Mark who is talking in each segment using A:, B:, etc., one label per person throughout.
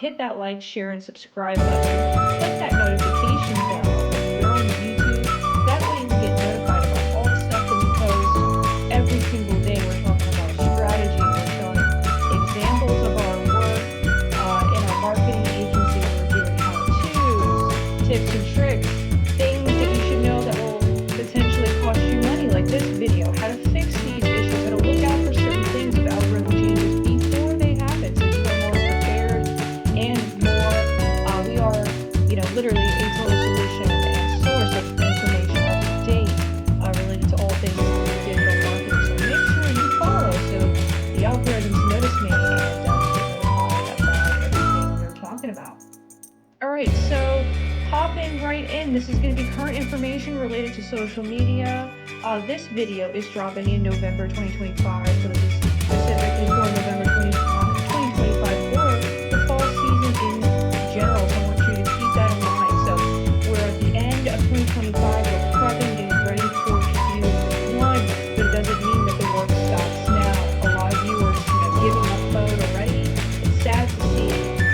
A: hit that like, share, and subscribe button. Click that notification bell if you're on YouTube. That way you get notified about all the stuff that we post every single day. We're talking about strategy. We're showing examples of our work in our marketing agency. We're doing how-tos, tips and tricks, things that you should know that will potentially cost you money, like this video, how to fix these issues, how to look out for certain things with algorithm changes before they happen, so you are more prepared and more, we are, literally a total solution and source of information up to date related to all things digital marketing. So make sure you follow so the algorithms notice me and get notified about everything we're talking about. All right, so hopping right in, this is going to be current information related to social media. This video is dropping in November 2025, so this is specifically for November 2025 for the fall season in general. So I want you to keep that in mind. So we're at the end of 2025, we're prepping, getting ready for Q1, but it doesn't mean that the work stops now. A lot of you are just giving up mode already. It's sad to see.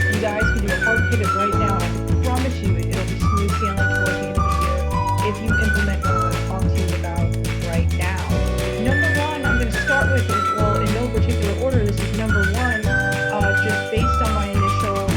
A: You guys can do a hard pivot right now. I promise you it'll be smooth sailing towards the end of the year if you implement what I'm going to talk to you about right now. Number one, I'm going to start with, well, in no particular order, this is number one, just based on my initial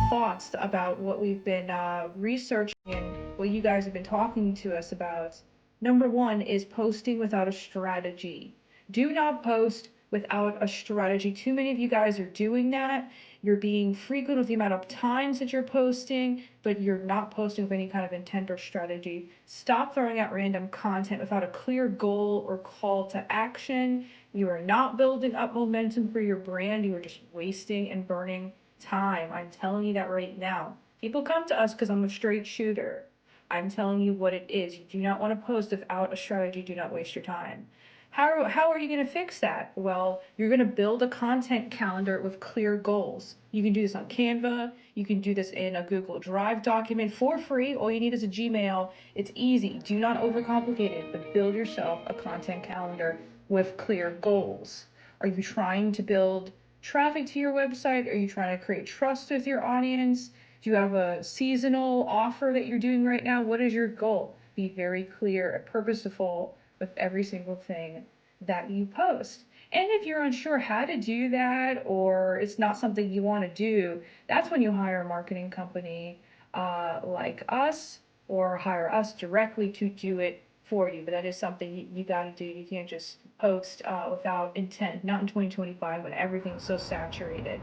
A: thoughts about what we've been researching and what you guys have been talking to us about. Number one is posting without a strategy. Do not post without a strategy. Too many of you guys are doing that. You're being frequent with the amount of times that you're posting, but you're not posting with any kind of intent or strategy. Stop throwing out random content without a clear goal or call to action. You are not building up momentum for your brand. You are just wasting and burning time. I'm telling you that right now. People come to us because I'm a straight shooter. I'm telling you what it is. You do not want to post without a strategy. Do not waste your time. How are you going to fix that? Well, you're going to build a content calendar with clear goals. You can do this on Canva. You can do this in a Google Drive document for free. All you need is a Gmail. It's easy. Do not overcomplicate it, but build yourself a content calendar with clear goals. Are you trying to build traffic to your website? Are you trying to create trust with your audience? Do you have a seasonal offer that you're doing right now? What is your goal? Be very clear and purposeful with every single thing that you post. And if you're unsure how to do that, or it's not something you want to do, that's when you hire a marketing company like us, or hire us directly to do it for you. But that is something you got to do. You can't just post without intent, not in 2025 when everything's so saturated.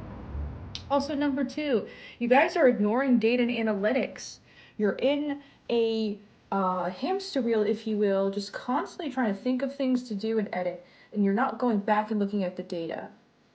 A: Also, number two, you guys are ignoring data and analytics. You're in a hamster wheel, if you will, just constantly trying to think of things to do and edit, and you're not going back and looking at the data.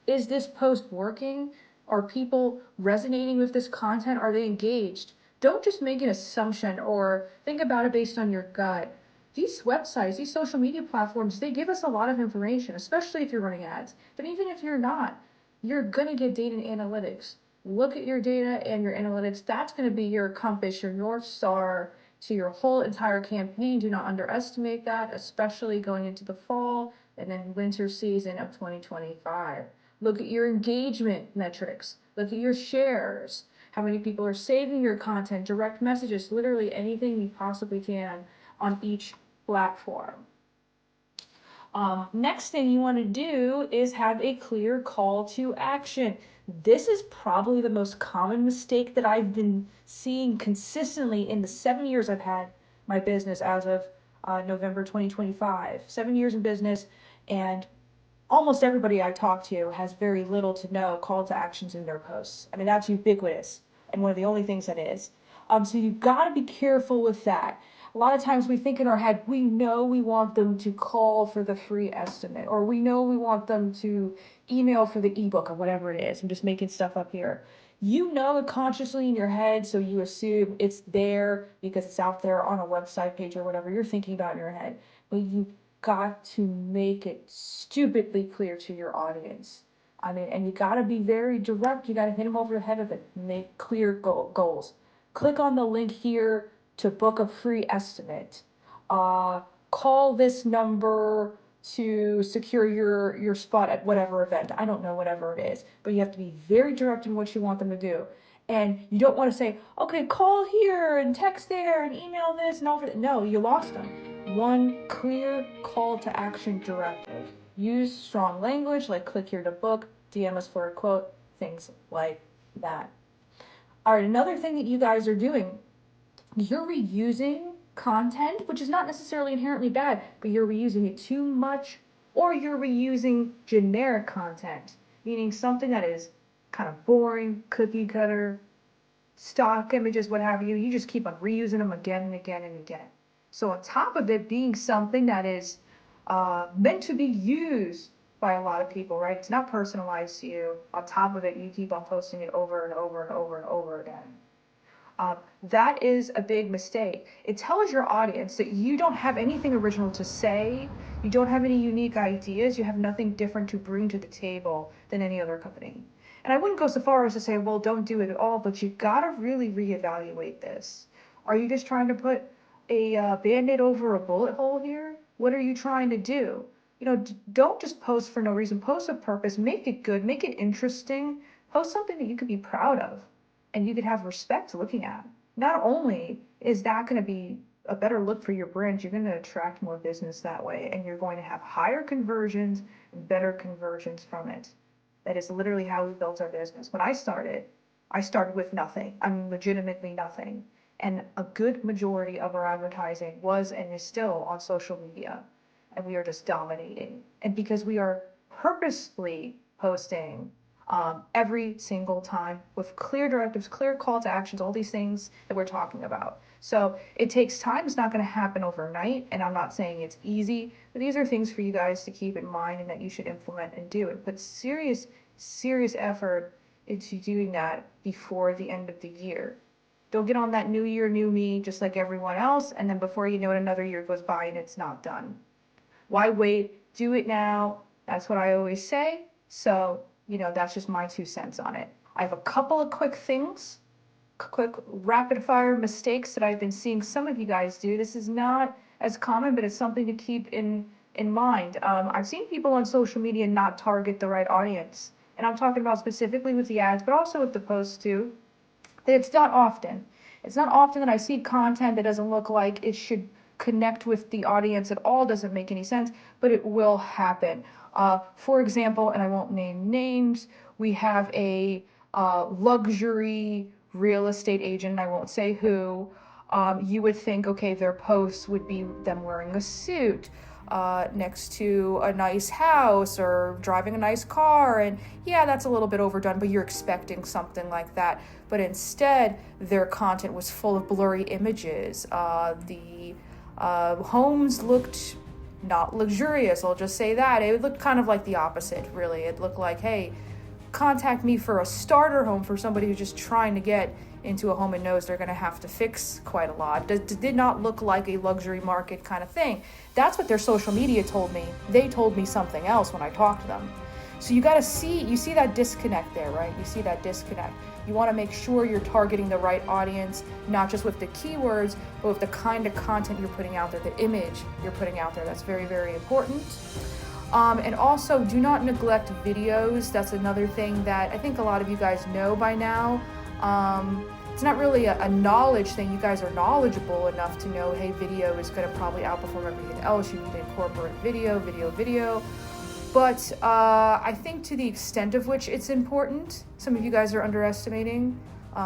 A: Is this post working? Are people resonating with this content? Are they engaged? Don't just make an assumption or think about it based on your gut. These websites, these social media platforms, they give us a lot of information, especially if you're running ads. But even if you're not, you're going to get data and analytics. Look at your data and your analytics. That's going to be your compass, your North Star to your whole entire campaign. Do not underestimate that, especially going into the fall and then winter season of 2025. Look at your engagement metrics. Look at your shares. How many people are saving your content, direct messages, literally anything you possibly can on each platform. Next thing you want to do is have a clear call to action. This is probably the most common mistake that I've been seeing consistently in the 7 years I've had my business as of November 2025. 7 years in business, and almost everybody I talk to has very little to no call to actions in their posts. I mean, that's ubiquitous and one of the only things that is. So you've got to be careful with that. A lot of times we think in our head, we know we want them to call for the free estimate, or we know we want them to email for the ebook, or whatever it is. I'm just making stuff up here. You know it consciously in your head, so you assume it's there because it's out there on a website page or whatever you're thinking about in your head. But you've got to make it stupidly clear to your audience. I mean, and you got to be very direct. You got to hit them over the head with it. Make clear goals. Click on the link here to book a free estimate. Call this number to secure your spot at whatever event. I don't know, whatever it is, but you have to be very direct in what you want them to do. And you don't want to say, okay, call here and text there and email this and all for that. No, you lost them. One clear call to action directive. Use strong language like click here to book, DM us for a quote, things like that. All right, another thing that you guys are doing, you're reusing content, which is not necessarily inherently bad, but you're reusing it too much, or you're reusing generic content, meaning something that is kind of boring, cookie cutter, stock images, what have you. You just keep on reusing them again and again and again. So on top of it being something that is meant to be used by a lot of people, right? It's not personalized to you. On top of it, you keep on posting it over and over and over and over again. That is a big mistake. It tells your audience that you don't have anything original to say, you don't have any unique ideas, you have nothing different to bring to the table than any other company. And I wouldn't go so far as to say, well, don't do it at all, but you gotta really reevaluate this. Are you just trying to put a band-aid over a bullet hole here? What are you trying to do? You know, don't just post for no reason. Post with purpose. Make it good. Make it interesting. Post something that you could be proud of and you could have respect looking at. Not only is that going to be a better look for your brand, you're going to attract more business that way, and you're going to have higher conversions and better conversions from it. That is literally how we built our business. When I started with nothing. I mean, legitimately nothing. And a good majority of our advertising was and is still on social media. And we are just dominating. And because we are purposefully posting every single time with clear directives, clear call to actions, all these things that we're talking about. So it takes time. It's not going to happen overnight. And I'm not saying it's easy, but these are things for you guys to keep in mind and that you should implement and do. And put serious effort into doing that before the end of the year. Don't get on that new year, new me, just like everyone else. And then before you know it, another year goes by and it's not done. Why wait? Do it now. That's what I always say. So, you know, that's just my 2 cents on it. I have a couple of quick things, quick rapid fire mistakes that I've been seeing some of you guys do. This is not as common, but it's something to keep in mind. I've seen people on social media not target the right audience. And I'm talking about specifically with the ads, but also with the posts too. It's not often. It's not often that I see content that doesn't look like it should connect with the audience at all. Doesn't make any sense, but it will happen. For example, and I won't name names, we have a luxury real estate agent, I won't say who. You would think, okay, their posts would be them wearing a suit next to a nice house or driving a nice car, and yeah, that's a little bit overdone, but you're expecting something like that. But instead, their content was full of blurry images. The homes looked not luxurious, I'll just say that. It looked kind of like the opposite, really. It looked like, hey, contact me for a starter home for somebody who's just trying to get into a home and knows they're going to have to fix quite a lot. Did not look like a luxury market kind of thing. That's what their social media told me. They told me something else when I talked to them. So you see that disconnect there, right? You see that disconnect. You want to make sure you're targeting the right audience, not just with the keywords, but with the kind of content you're putting out there, the image you're putting out there. That's very, very important. And also, do not neglect videos. That's another thing that I think a lot of you guys know by now. It's not really a knowledge thing. You guys are knowledgeable enough to know, hey, video is going to probably outperform everything else. You need to incorporate video. But I think to the extent of which it's important, some of you guys are underestimating.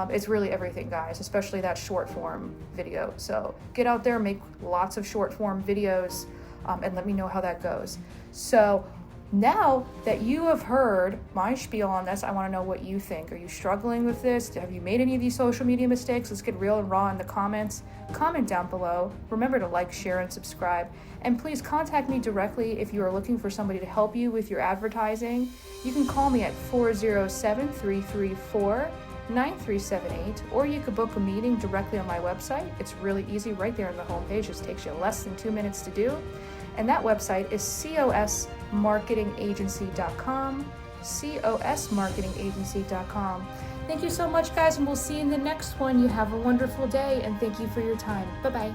A: It's really everything, guys, especially that short form video. So get out there, make lots of short form videos, and let me know how that goes. So now that you have heard my spiel on this, I want to know what you think. Are you struggling with this? Have you made any of these social media mistakes? Let's get real and raw in the comments. Comment down below. Remember to like, share, and subscribe. And please contact me directly if you are looking for somebody to help you with your advertising. You can call me at 407-334-9378, or you could book a meeting directly on my website. It's really easy right there on the homepage. It takes you less than 2 minutes to do. And that website is COSMarketingAgency.com, COSMarketingAgency.com. Thank you so much, guys, and we'll see you in the next one. You have a wonderful day, and thank you for your time. Bye-bye.